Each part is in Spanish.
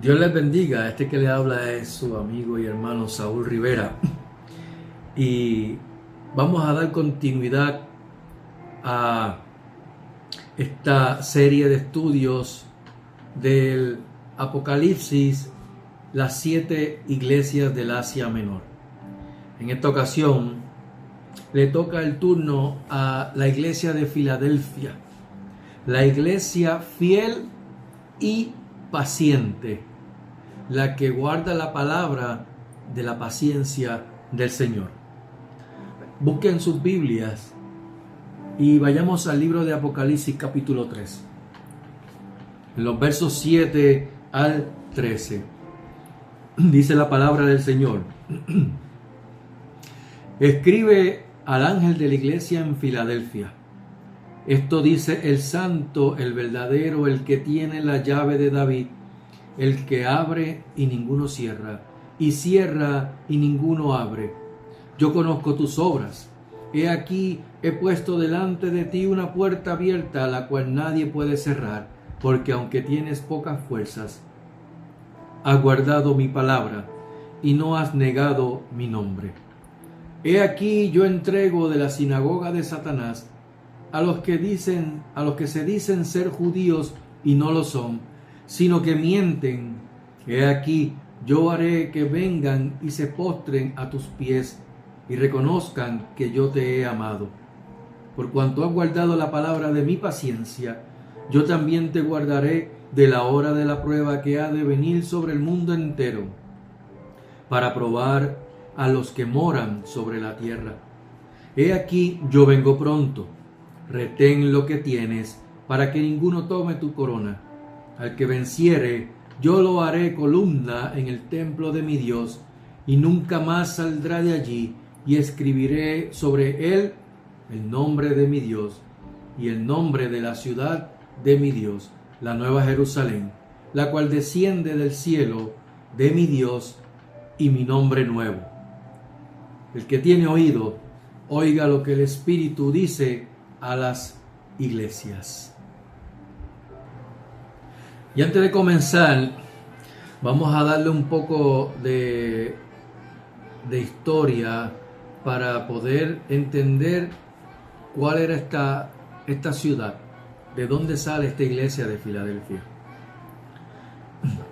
Dios les bendiga. Este que le habla es su amigo y hermano Saúl Rivera. Y vamos a dar continuidad a esta serie de estudios del Apocalipsis, las 7 iglesias del Asia Menor. En esta ocasión le toca el turno a la iglesia de Filadelfia, la iglesia fiel y paciente, la que guarda la palabra de la paciencia del Señor. Busquen sus Biblias y vayamos al libro de Apocalipsis capítulo 3, en los versos 7 al 13. Dice la palabra del Señor: escribe al ángel de la iglesia en Filadelfia. Esto dice el santo, el verdadero, el que tiene la llave de David, el que abre y ninguno cierra, y cierra y ninguno abre. Yo conozco tus obras. He aquí, he puesto delante de ti una puerta abierta, a la cual nadie puede cerrar, porque aunque tienes pocas fuerzas, has guardado mi palabra y no has negado mi nombre. He aquí, yo entrego de la sinagoga de Satanás a los que se dicen ser judíos y no lo son, sino que mienten. He aquí, yo haré que vengan y se postren a tus pies y reconozcan que yo te he amado. Por cuanto has guardado la palabra de mi paciencia, yo también te guardaré de la hora de la prueba que ha de venir sobre el mundo entero, para probar a los que moran sobre la tierra. He aquí, yo vengo pronto. Retén lo que tienes, para que ninguno tome tu corona. Al que venciere, yo lo haré columna en el templo de mi Dios, y nunca más saldrá de allí, y escribiré sobre él el nombre de mi Dios, y el nombre de la ciudad de mi Dios, la nueva Jerusalén, la cual desciende del cielo de mi Dios, y mi nombre nuevo. El que tiene oído, oiga lo que el Espíritu dice a las iglesias. Y antes de comenzar, vamos a darle un poco de historia para poder entender cuál era esta ciudad, de dónde sale esta iglesia de Filadelfia.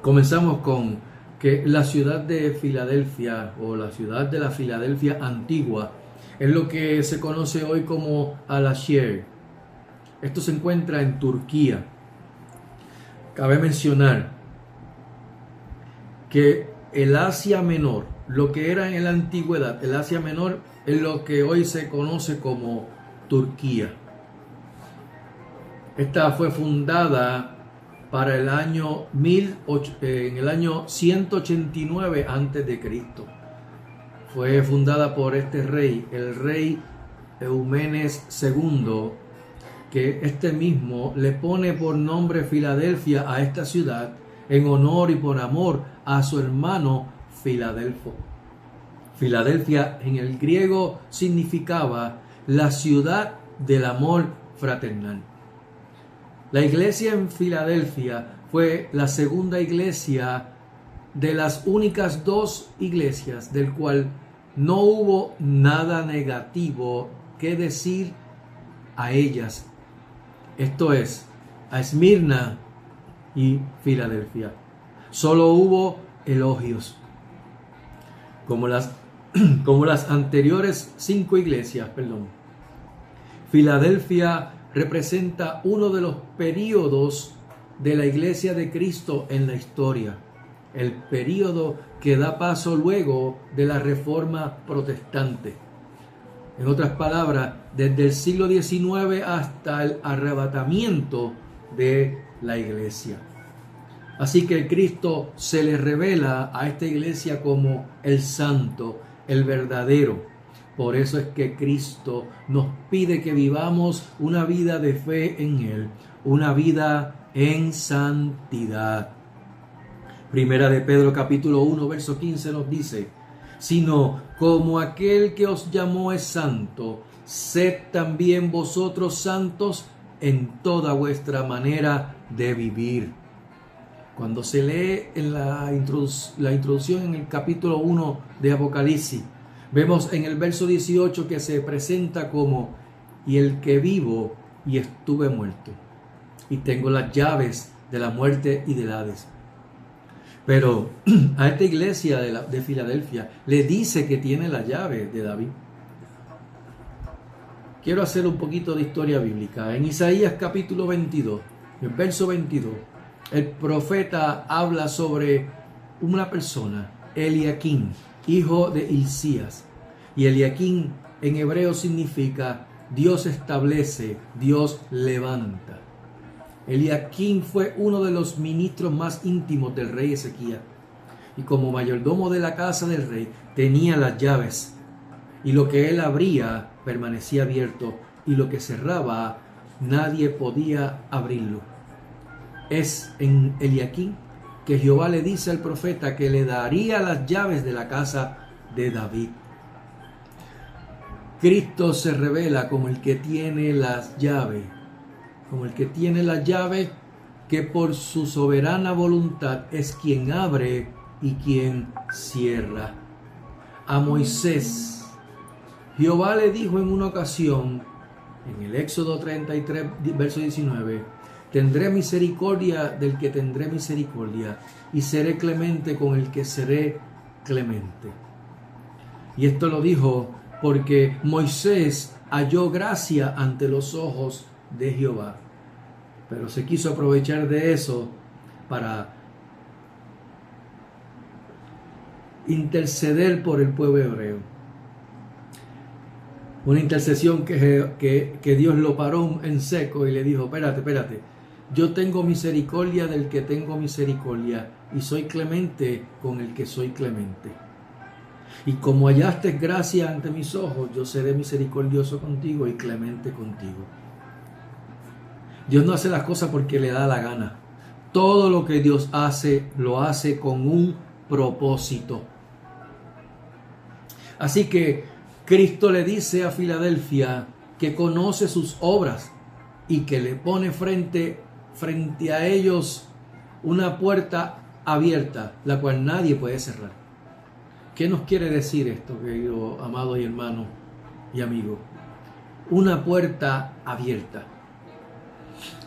Comenzamos con que la ciudad de Filadelfia, o la ciudad de la Filadelfia antigua, es lo que se conoce hoy como Alaşehir. Esto se encuentra en Turquía. Cabe mencionar que el Asia Menor, lo que era en la antigüedad, el Asia Menor es lo que hoy se conoce como Turquía. Esta fue fundada para el año 189 a.C. Fue fundada por este rey, el rey Eumenes II, que este mismo le pone por nombre Filadelfia a esta ciudad en honor y por amor a su hermano Filadelfo. Filadelfia en el griego significaba la ciudad del amor fraternal. La iglesia en Filadelfia fue la segunda iglesia de las únicas 2 iglesias del cual no hubo nada negativo que decir a ellas. Esto es, a Esmirna y Filadelfia. Solo hubo elogios. Como las anteriores 5 iglesias, Filadelfia representa uno de los períodos de la iglesia de Cristo en la historia. El período que da paso luego de la Reforma Protestante. En otras palabras, desde el siglo XIX hasta el arrebatamiento de la iglesia. Así que Cristo se le revela a esta iglesia como el santo, el verdadero. Por eso es que Cristo nos pide que vivamos una vida de fe en Él, una vida en santidad. Primera de Pedro capítulo 1 verso 15 nos dice: sino como aquel que os llamó es santo, sed también vosotros santos en toda vuestra manera de vivir. Cuando se lee en la introducción en el capítulo 1 de Apocalipsis, vemos en el verso 18 que se presenta como: y el que vivo y estuve muerto, y tengo las llaves de la muerte y del Hades. Pero a esta iglesia de Filadelfia le dice que tiene la llave de David. Quiero hacer un poquito de historia bíblica. En Isaías capítulo 22, el verso 22, el profeta habla sobre una persona, Eliaquim, hijo de Hilcías. Y Eliaquim en hebreo significa Dios establece, Dios levanta. Eliaquim fue uno de los ministros más íntimos del rey Ezequías. Y como mayordomo de la casa del rey, tenía las llaves. Y lo que él abría permanecía abierto, y lo que cerraba nadie podía abrirlo. Es en Eliaquim que Jehová le dice al profeta que le daría las llaves de la casa de David. Cristo se revela como el que tiene las llaves, que por su soberana voluntad es quien abre y quien cierra. A Moisés, Jehová le dijo en una ocasión, en el Éxodo 33, verso 19, tendré misericordia del que tendré misericordia, y seré clemente con el que seré clemente. Y esto lo dijo porque Moisés halló gracia ante los ojos de Jehová, pero se quiso aprovechar de eso para interceder por el pueblo hebreo. Una intercesión que Dios lo paró en seco y le dijo: espérate, yo tengo misericordia del que tengo misericordia, y soy clemente con el que soy clemente. Y como hallaste gracia ante mis ojos, yo seré misericordioso contigo y clemente contigo. Dios no hace las cosas porque le da la gana. Todo lo que Dios hace, lo hace con un propósito. Así que Cristo le dice a Filadelfia que conoce sus obras y que le pone frente a ellos una puerta abierta, la cual nadie puede cerrar. ¿Qué nos quiere decir esto, querido amado y hermano y amigo? Una puerta abierta.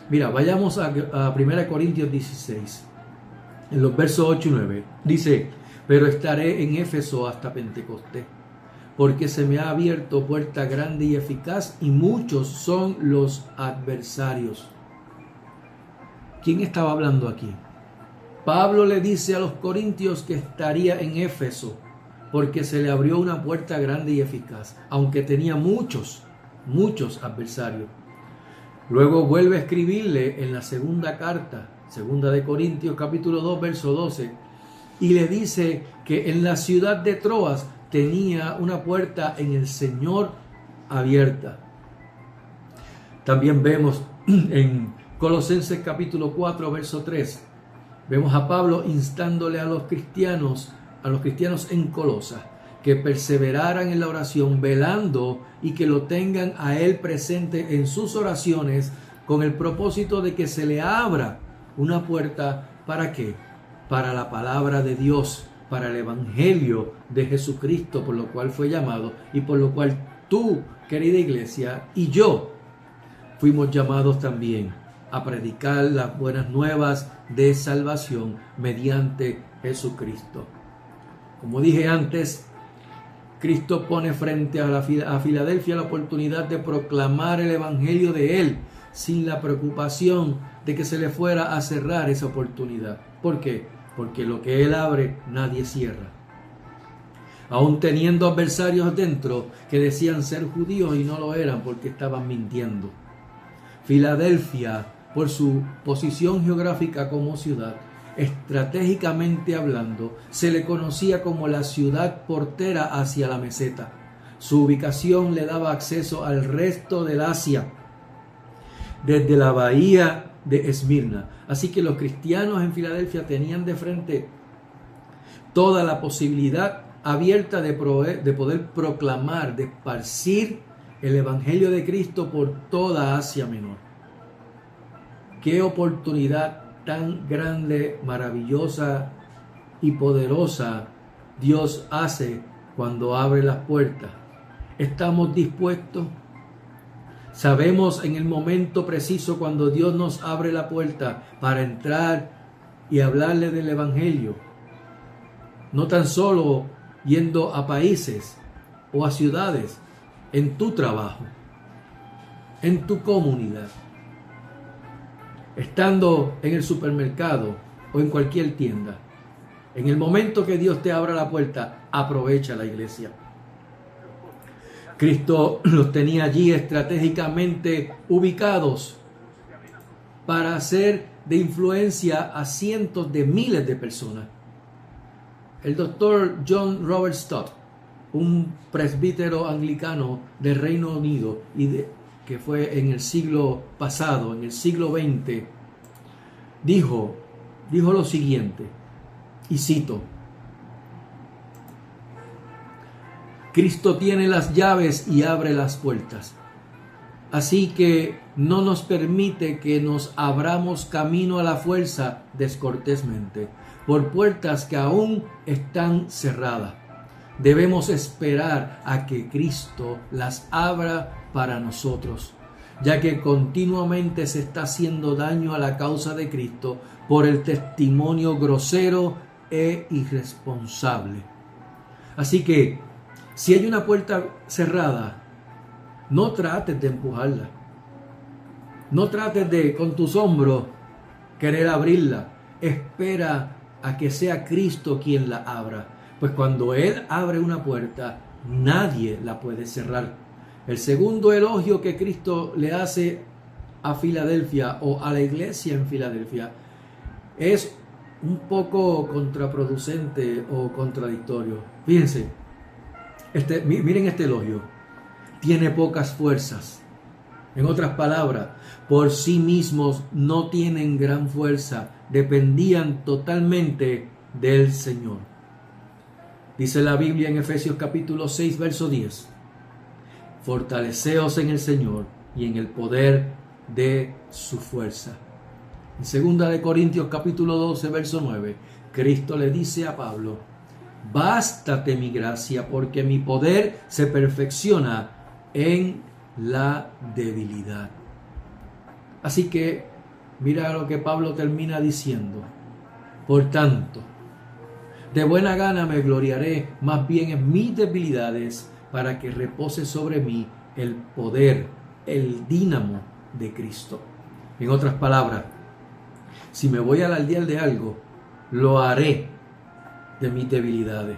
Mira, vayamos a 1 Corintios 16, en los versos 8 y 9. Dice: pero estaré en Éfeso hasta Pentecostés, porque se me ha abierto puerta grande y eficaz, y muchos son los adversarios. ¿Quién estaba hablando aquí? Pablo le dice a los corintios que estaría en Éfeso, porque se le abrió una puerta grande y eficaz, aunque tenía muchos adversarios. Luego vuelve a escribirle en la segunda carta, segunda de Corintios capítulo 2, verso 12, y le dice que en la ciudad de Troas tenía una puerta en el Señor abierta. También vemos en Colosenses capítulo 4, verso 3, vemos a Pablo instándole a los cristianos en Colosa, que perseveraran en la oración, velando, y que lo tengan a él presente en sus oraciones, con el propósito de que se le abra una puerta. ¿Para qué? Para la palabra de Dios, para el evangelio de Jesucristo, por lo cual fue llamado, y por lo cual tú, querida iglesia, y yo fuimos llamados también a predicar las buenas nuevas de salvación mediante Jesucristo. Como dije antes, Cristo pone frente a Filadelfia la oportunidad de proclamar el evangelio de Él, sin la preocupación de que se le fuera a cerrar esa oportunidad. ¿Por qué? Porque lo que Él abre, nadie cierra. Aún teniendo adversarios dentro que decían ser judíos y no lo eran porque estaban mintiendo. Filadelfia, por su posición geográfica como ciudad, estratégicamente hablando, se le conocía como la ciudad portera hacia la meseta. Su ubicación le daba acceso al resto del Asia, desde la bahía de Esmirna. Así que los cristianos en Filadelfia tenían de frente toda la posibilidad abierta de poder proclamar, de esparcir el evangelio de Cristo por toda Asia Menor. Qué oportunidad tan grande, maravillosa y poderosa Dios hace cuando abre las puertas. ¿Estamos dispuestos? Sabemos en el momento preciso cuando Dios nos abre la puerta para entrar y hablarle del Evangelio. No tan solo yendo a países o a ciudades, en tu trabajo, en tu comunidad, estando en el supermercado o en cualquier tienda. En el momento que Dios te abra la puerta, aprovecha la iglesia. Cristo los tenía allí estratégicamente ubicados para hacer de influencia a cientos de miles de personas. El doctor John Robert Stott, un presbítero anglicano del Reino Unido que fue en el siglo pasado, en el siglo XX, dijo lo siguiente, y cito: Cristo tiene las llaves y abre las puertas. Así que no nos permite que nos abramos camino a la fuerza descortésmente, por puertas que aún están cerradas. Debemos esperar a que Cristo las abra para nosotros, ya que continuamente se está haciendo daño a la causa de Cristo por el testimonio grosero e irresponsable. Así que, si hay una puerta cerrada, no trates de empujarla. No trates de, con tus hombros, querer abrirla. Espera a que sea Cristo quien la abra. Pues cuando Él abre una puerta, nadie la puede cerrar. El segundo elogio que Cristo le hace a Filadelfia o a la iglesia en Filadelfia es un poco contraproducente o contradictorio. Fíjense, miren este elogio. Tiene pocas fuerzas. En otras palabras, por sí mismos no tienen gran fuerza, dependían totalmente del Señor. Dice la Biblia en Efesios capítulo 6, verso 10. Fortaleceos en el Señor y en el poder de su fuerza. En segunda de Corintios capítulo 12, verso 9, Cristo le dice a Pablo: bástate mi gracia, porque mi poder se perfecciona en la debilidad. Así que mira lo que Pablo termina diciendo: por tanto, de buena gana me gloriaré más bien en mis debilidades, para que repose sobre mí el poder, el dínamo de Cristo. En otras palabras, si me voy a alardear de algo, lo haré de mis debilidades.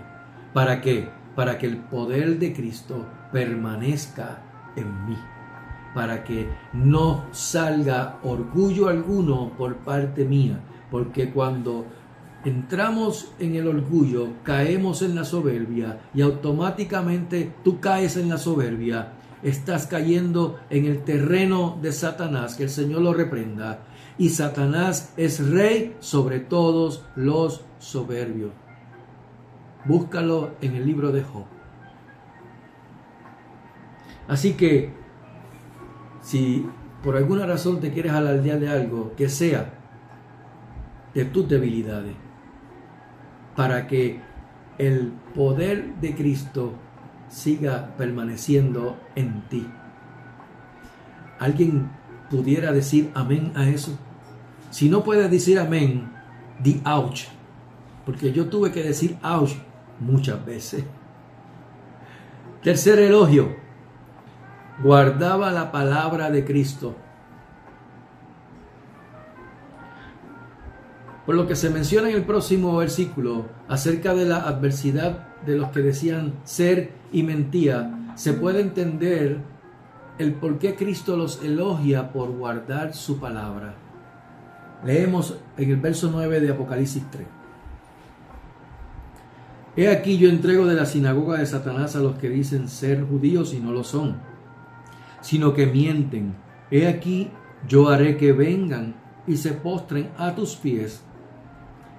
¿Para qué? Para que el poder de Cristo permanezca en mí. Para que no salga orgullo alguno por parte mía. Porque cuando entramos en el orgullo, caemos en la soberbia, y automáticamente tú caes en la soberbia, estás cayendo en el terreno de Satanás, que el Señor lo reprenda. Y Satanás es rey sobre todos los soberbios. Búscalo en el libro de Job. Así que, si por alguna razón te quieres alardear de algo, que sea de tus debilidades, para que el poder de Cristo siga permaneciendo en ti. ¿Alguien pudiera decir amén a eso? Si no puedes decir amén, di ouch, porque yo tuve que decir ouch muchas veces. Tercer elogio: guardaba la palabra de Cristo. Por lo que se menciona en el próximo versículo acerca de la adversidad de los que decían ser y mentían, se puede entender el por qué Cristo los elogia por guardar su palabra. Leemos en el verso 9 de Apocalipsis 3. He aquí yo entrego de la sinagoga de Satanás a los que dicen ser judíos y no lo son, sino que mienten. He aquí yo haré que vengan y se postren a tus pies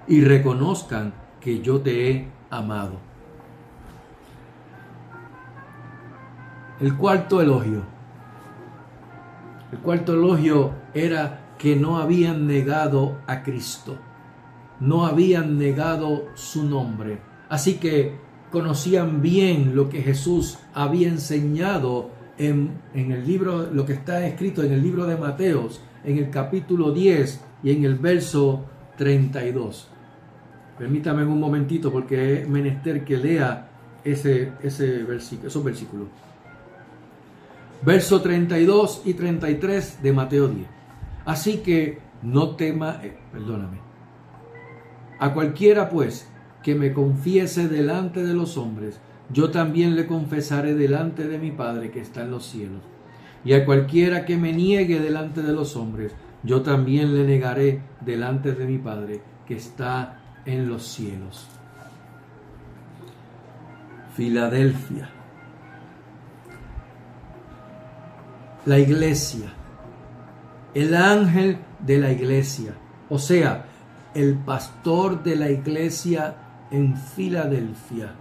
y reconozcan que yo te he amado. El cuarto elogio. El cuarto elogio era que no habían negado a Cristo, no habían negado su nombre. Así que conocían bien lo que Jesús había enseñado en el libro, lo que está escrito en el libro de Mateos, en el capítulo 10 y en el verso 32. Permítame un momentito porque es menester que lea esos versículos. Verso 32 y 33 de Mateo 10. Así que no tema, a cualquiera pues que me confiese delante de los hombres, yo también le confesaré delante de mi Padre que está en los cielos. Y a cualquiera que me niegue delante de los hombres, yo también le negaré delante de mi Padre que está en los cielos. Filadelfia. La iglesia. El ángel de la iglesia. O sea, el pastor de la iglesia en Filadelfia.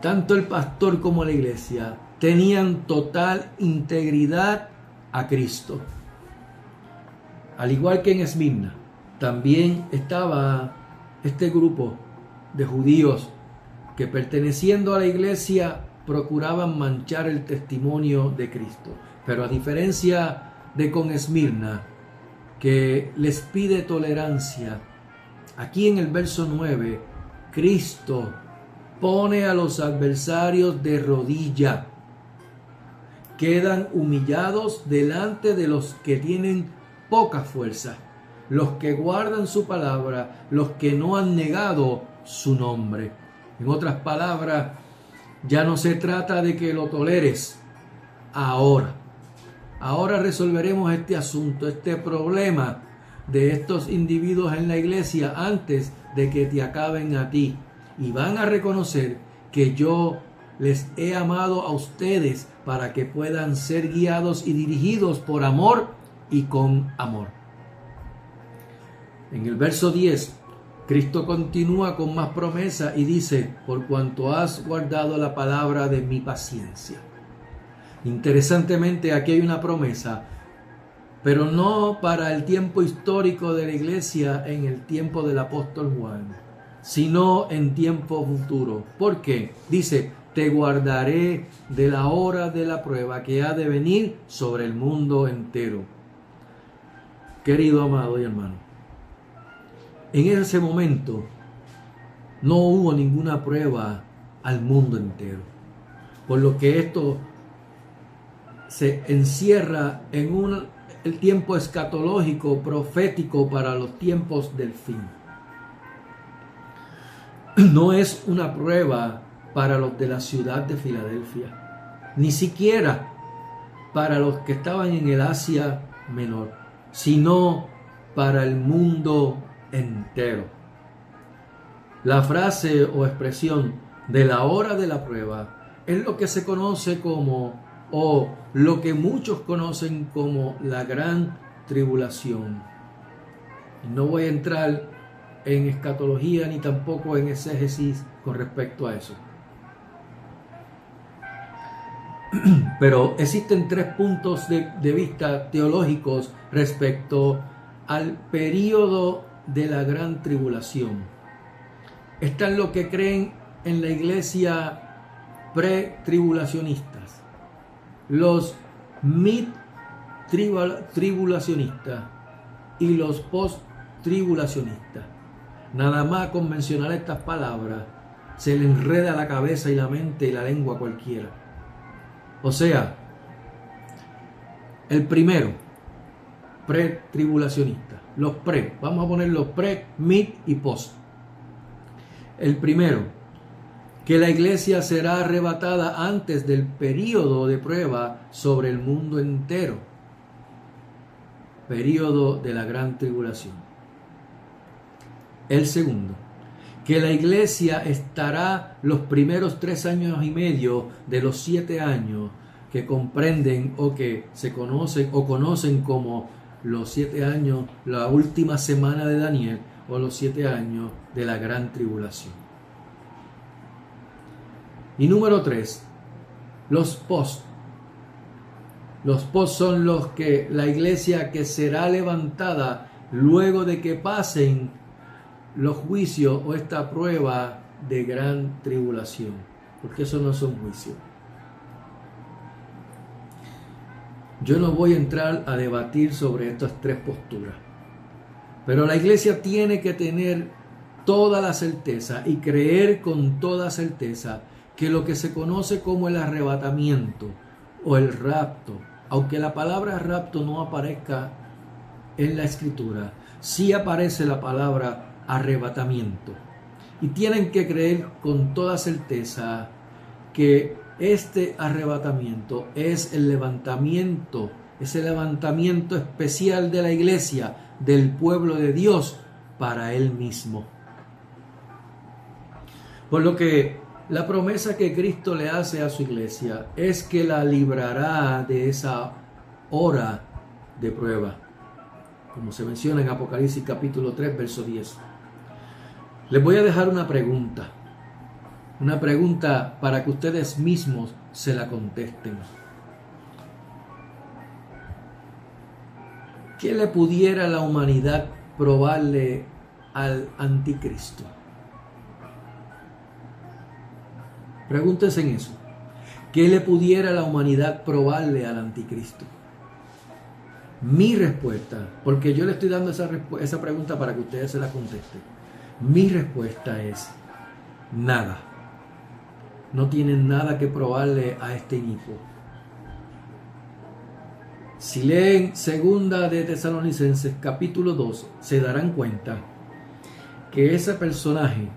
Tanto el pastor como la iglesia tenían total integridad a Cristo. Al igual que en Esmirna, también estaba este grupo de judíos que, perteneciendo a la iglesia, procuraban manchar el testimonio de Cristo. Pero a diferencia de con Esmirna, que les pide tolerancia, aquí en el verso 9, Cristo pone a los adversarios de rodilla. Quedan humillados delante de los que tienen poca fuerza, los que guardan su palabra, los que no han negado su nombre. En otras palabras, ya no se trata de que lo toleres ahora. Ahora resolveremos este asunto, este problema de estos individuos en la iglesia antes de que te acaben a ti. Y van a reconocer que yo les he amado a ustedes para que puedan ser guiados y dirigidos por amor y con amor. En el verso 10, Cristo continúa con más promesa y dice: por cuanto has guardado la palabra de mi paciencia. Interesantemente, aquí hay una promesa, pero no para el tiempo histórico de la iglesia en el tiempo del apóstol Juan, sino en tiempo futuro. ¿Por qué? Dice: te guardaré de la hora de la prueba que ha de venir sobre el mundo entero. Querido amado y hermano, en ese momento no hubo ninguna prueba al mundo entero, por lo que esto se encierra en el tiempo escatológico profético para los tiempos del fin. No es una prueba para los de la ciudad de Filadelfia, ni siquiera para los que estaban en el Asia Menor, sino para el mundo entero. La frase o expresión de la hora de la prueba es lo que se conoce como, o lo que muchos conocen como, la gran tribulación. Y no voy a entrar en escatología ni tampoco en exégesis con respecto a eso. Pero existen tres puntos de vista teológicos respecto al período de la gran tribulación. Están los que creen en la iglesia pre-tribulacionistas, los mid-tribulacionistas y los post-tribulacionistas. Nada más con mencionar estas palabras se le enreda la cabeza y la mente y la lengua a cualquiera. O sea, el primero, pre-tribulacionista. Los pre, vamos a poner los pre, mid y post. El primero, que la iglesia será arrebatada antes del período de prueba sobre el mundo entero. Período de la gran tribulación. El segundo, que la iglesia estará los primeros 3 años y medio de los 7 años que comprenden o que se conocen o conocen como los 7 años, la última semana de Daniel, o los 7 años de la gran tribulación. Y número 3, los post. Los post son la iglesia que será levantada luego de que pasen los juicios o esta prueba de gran tribulación, porque eso no son juicios. Yo no voy a entrar a debatir sobre estas tres posturas, pero la iglesia tiene que tener toda la certeza y creer con toda certeza que lo que se conoce como el arrebatamiento o el rapto, aunque la palabra rapto no aparezca en la escritura, sí aparece la palabra arrebatamiento. Y tienen que creer con toda certeza que este arrebatamiento es el levantamiento especial de la iglesia, del pueblo de Dios, para Él mismo. Por lo que la promesa que Cristo le hace a su iglesia es que la librará de esa hora de prueba, como se menciona en Apocalipsis capítulo 3, verso 10. Les voy a dejar una pregunta para que ustedes mismos se la contesten. ¿Qué le pudiera la humanidad probarle al anticristo? Pregúntense en eso. ¿Qué le pudiera la humanidad probarle al anticristo? Mi respuesta, porque yo le estoy dando esa pregunta para que ustedes se la contesten. Mi respuesta es nada. No tienen nada que probarle a este inicuo. Si leen 2 de Tesalonicenses capítulo 2, se darán cuenta que ese personaje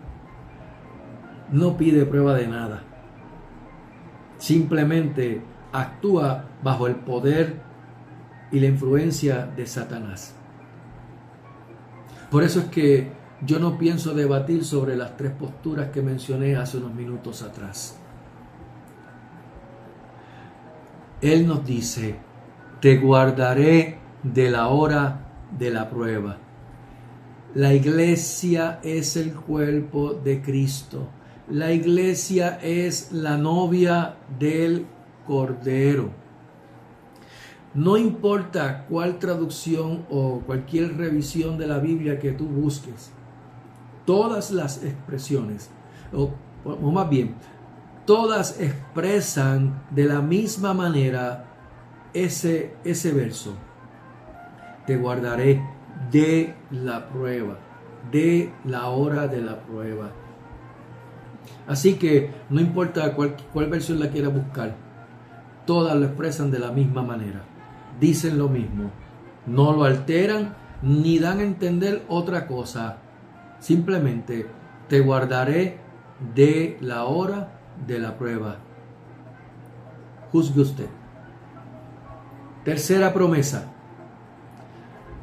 no pide prueba de nada. Simplemente actúa bajo el poder y la influencia de Satanás. Por eso es que yo no pienso debatir sobre las tres posturas que mencioné hace unos minutos atrás. Él nos dice: te guardaré de la hora de la prueba. La iglesia es el cuerpo de Cristo. La iglesia es la novia del Cordero. No importa cuál traducción o cualquier revisión de la Biblia que tú busques, todas las expresiones, o más bien, todas expresan de la misma manera ese verso. Te guardaré de la prueba, de la hora de la prueba. Así que no importa cuál versión la quiera buscar, todas lo expresan de la misma manera. Dicen lo mismo, no lo alteran ni dan a entender otra cosa. Simplemente te guardaré de la hora de la prueba. Juzgue usted. Tercera promesa: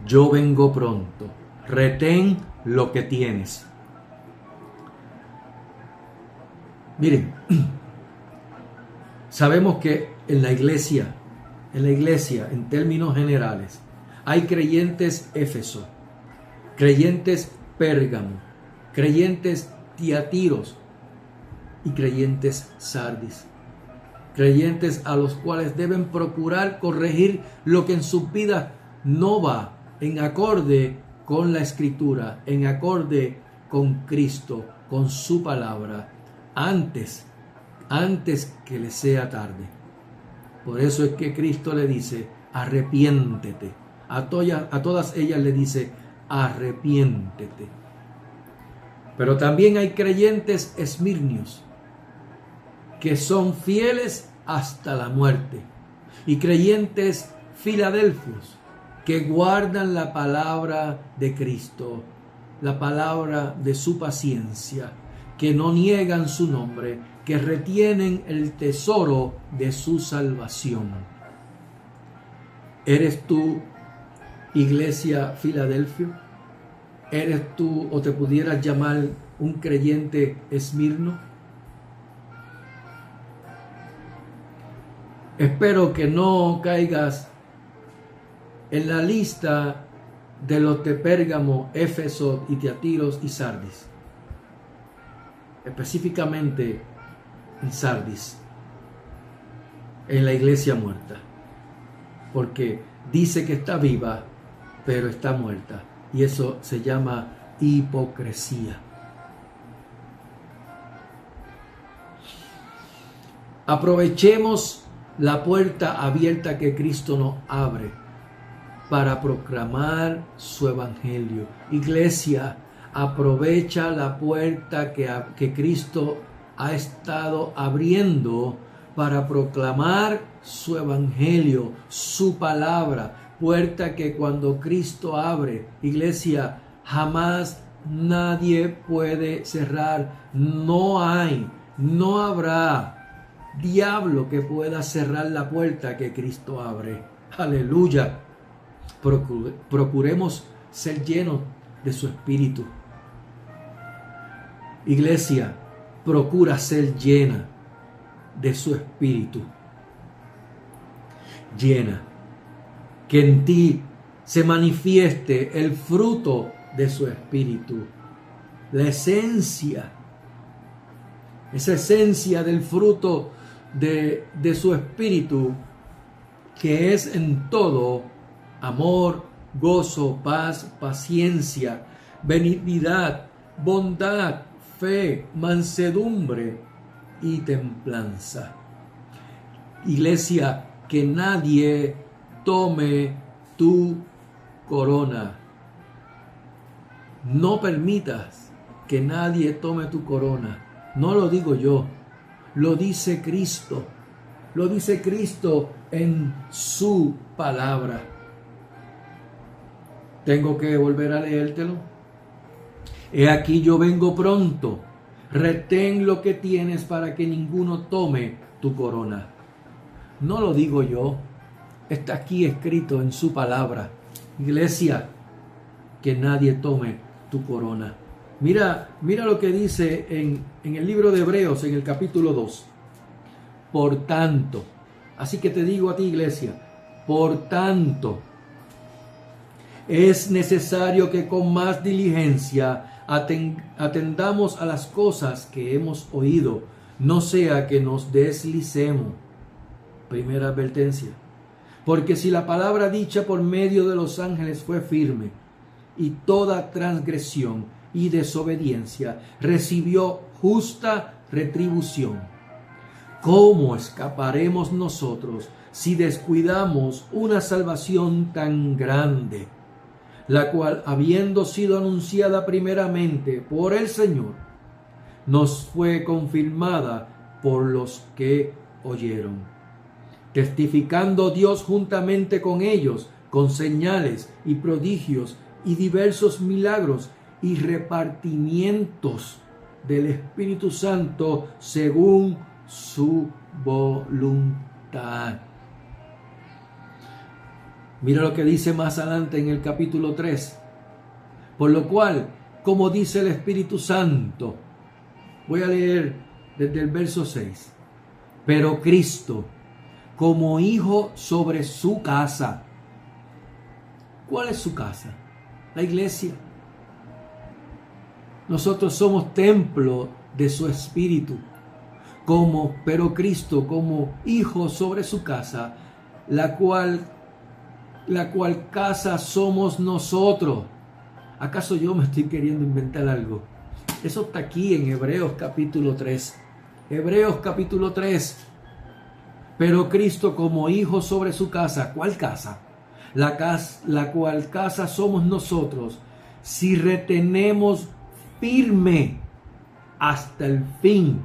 yo vengo pronto. Retén lo que tienes. Miren, sabemos que en la iglesia, en términos generales, hay creyentes Éfeso, creyentes Pérgamo, creyentes Tiatiros y creyentes Sardis. Creyentes a los cuales deben procurar corregir lo que en sus vidas no va en acorde con la Escritura, en acorde con Cristo, con su palabra, antes que le sea tarde. Por eso es que Cristo le dice: arrepiéntete. A todas ellas le dice: arrepiéntete. Pero también hay creyentes esmirnios que son fieles hasta la muerte, y creyentes filadelfios que guardan la palabra de Cristo, la palabra de su paciencia, que no niegan su nombre, que retienen el tesoro de su salvación. ¿Eres tú, Iglesia Filadelfia? ¿Eres tú, o te pudieras llamar, un creyente Esmirno? Espero que no caigas en la lista de los de Pérgamo, Éfeso y Tiatiros y Sardis. Específicamente en Sardis, en la iglesia muerta. porque dice que está viva, pero está muerta. Y eso se llama hipocresía. Aprovechemos la puerta abierta que Cristo nos abre para proclamar su evangelio. Iglesia, aprovecha la puerta que Cristo ha estado abriendo para proclamar su evangelio, su palabra. Puerta que cuando Cristo abre, iglesia, jamás nadie puede cerrar. No habrá diablo que pueda cerrar la puerta que Cristo abre. Aleluya. Procuremos ser llenos de su espíritu. Iglesia, procura ser llena de su espíritu. Llena. Que en ti se manifieste el fruto de su espíritu. La esencia. Esa esencia del fruto de su espíritu, que es en todo amor, gozo, paz, paciencia, benignidad, bondad, fe, mansedumbre y templanza. Iglesia, que nadie tome tu corona. No permitas que nadie tome tu corona. No lo digo yo, lo dice Cristo. Lo dice Cristo en su palabra. Tengo que volver a leértelo. He aquí yo vengo pronto. Retén lo que tienes para que ninguno tome tu corona. No lo digo yo. Está aquí escrito en su palabra. Iglesia, que nadie tome tu corona. Mira lo que dice en el libro de Hebreos, en el capítulo 2. Por tanto, así que te digo a ti, iglesia, por tanto, es necesario que con más diligencia atendamos a las cosas que hemos oído, no sea que nos deslicemos. Primera advertencia. Porque si la palabra dicha por medio de los ángeles fue firme, y toda transgresión y desobediencia recibió justa retribución, ¿cómo escaparemos nosotros si descuidamos una salvación tan grande, la cual, habiendo sido anunciada primeramente por el Señor, nos fue confirmada por los que oyeron, testificando Dios juntamente con ellos, con señales y prodigios y diversos milagros y repartimientos del Espíritu Santo según su voluntad. Mira lo que dice más adelante en el capítulo 3. Por lo cual, como dice el Espíritu Santo, voy a leer desde el verso 6. Pero Cristo, como hijo sobre su casa. ¿Cuál es su casa? La iglesia. Nosotros somos templo de su Espíritu. Pero Cristo como hijo sobre su casa, la cual casa somos nosotros. ¿Acaso yo me estoy queriendo inventar algo? Eso está aquí en Hebreos capítulo 3. Hebreos capítulo 3. Pero Cristo como hijo sobre su casa. ¿Cuál casa? La cual casa somos nosotros, si retenemos firme hasta el fin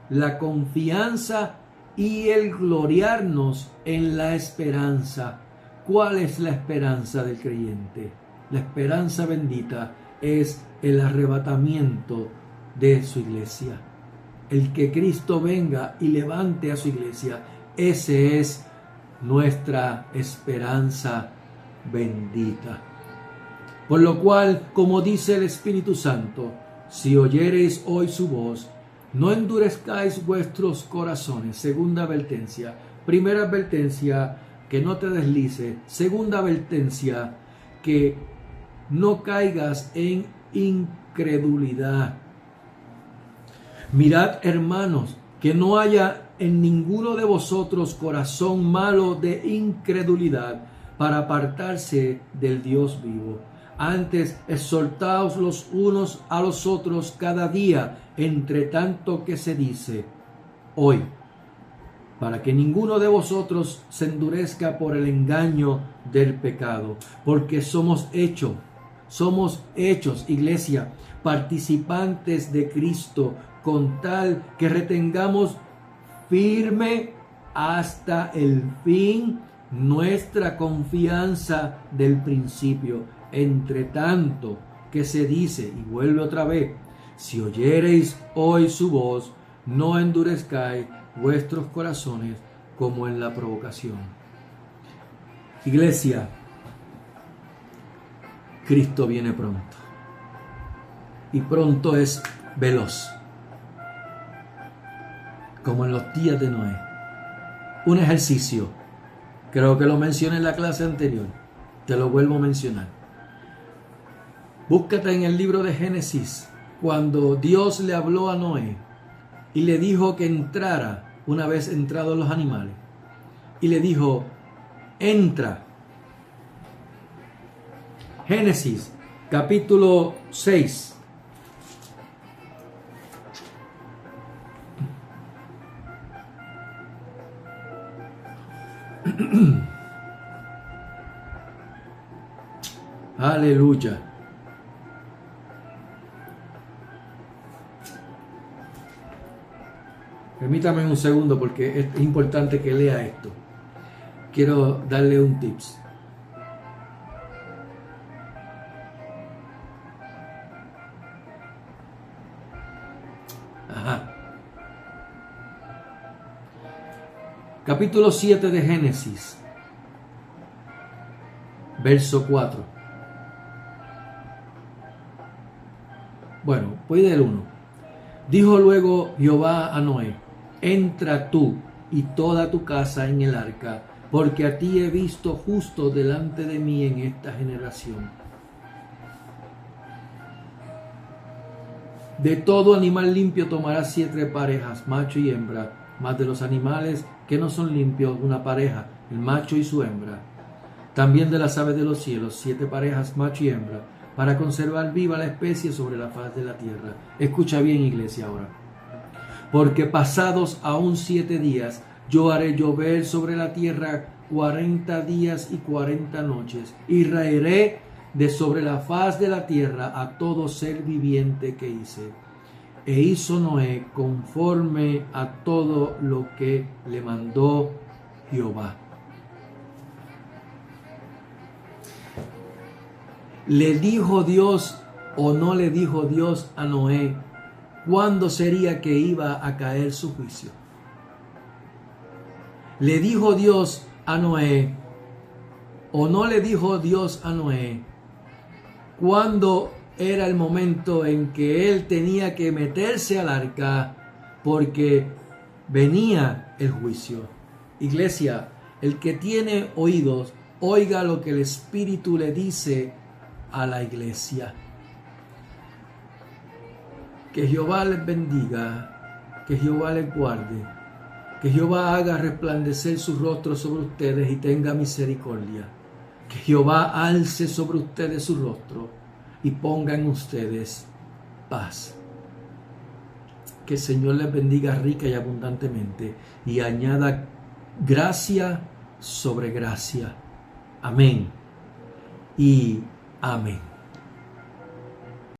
la confianza y el gloriarnos en la esperanza. ¿Cuál es la esperanza del creyente? La esperanza bendita es el arrebatamiento de su iglesia. El que Cristo venga y levante a su iglesia, ese es nuestra esperanza bendita. Por lo cual, como dice el Espíritu Santo, si oyereis hoy su voz, no endurezcáis vuestros corazones. Segunda advertencia. Primera advertencia, que no te deslice. Segunda advertencia, que no caigas en incredulidad. Mirad, hermanos, que no haya en ninguno de vosotros corazón malo de incredulidad para apartarse del Dios vivo. Antes, exhortaos los unos a los otros cada día, entre tanto que se dice hoy, para que ninguno de vosotros se endurezca por el engaño del pecado, porque somos hechos, iglesia, participantes de Cristo, con tal que retengamos firme hasta el fin nuestra confianza del principio. Entre tanto que se dice, y vuelve otra vez, si oyereis hoy su voz, no endurezcáis vuestros corazones como en la provocación. Iglesia, Cristo viene pronto. Y pronto es veloz, como en los días de Noé. Un ejercicio, creo que lo mencioné en la clase anterior, te lo vuelvo a mencionar. Búscate en el libro de Génesis, cuando Dios le habló a Noé y le dijo que entrara una vez entrados los animales. Y le dijo, entra. Génesis, capítulo 6. Aleluya. Permítame un segundo porque es importante que lea esto. Quiero darle un tips. Capítulo 7 de Génesis, verso 4. Bueno, voy del 1. Dijo luego Jehová a Noé, entra tú y toda tu casa en el arca, porque a ti he visto justo delante de mí en esta generación. De todo animal limpio tomarás 7 parejas, macho y hembra, mas de los animales que no son limpios, una pareja, el macho y su hembra. También de las aves de los cielos, 7 parejas, macho y hembra, para conservar viva la especie sobre la faz de la tierra. Escucha bien, iglesia, ahora. Porque pasados aún 7 días, yo haré llover sobre la tierra 40 días y 40 noches, y raeré de sobre la faz de la tierra a todo ser viviente que hice. E hizo Noé conforme a todo lo que le mandó Jehová. ¿Le dijo Dios o no le dijo Dios a Noé cuándo sería que iba a caer su juicio? ¿Le dijo Dios a Noé o no le dijo Dios a Noé cuándo era el momento en que él tenía que meterse al arca porque venía el juicio? Iglesia, el que tiene oídos, oiga lo que el Espíritu le dice a la iglesia. Que Jehová les bendiga, que Jehová les guarde, que Jehová haga resplandecer su rostro sobre ustedes y tenga misericordia. Que Jehová alce sobre ustedes su rostro y ponga en ustedes paz. Que el Señor les bendiga rica y abundantemente y añada gracia sobre gracia. Amén y amén.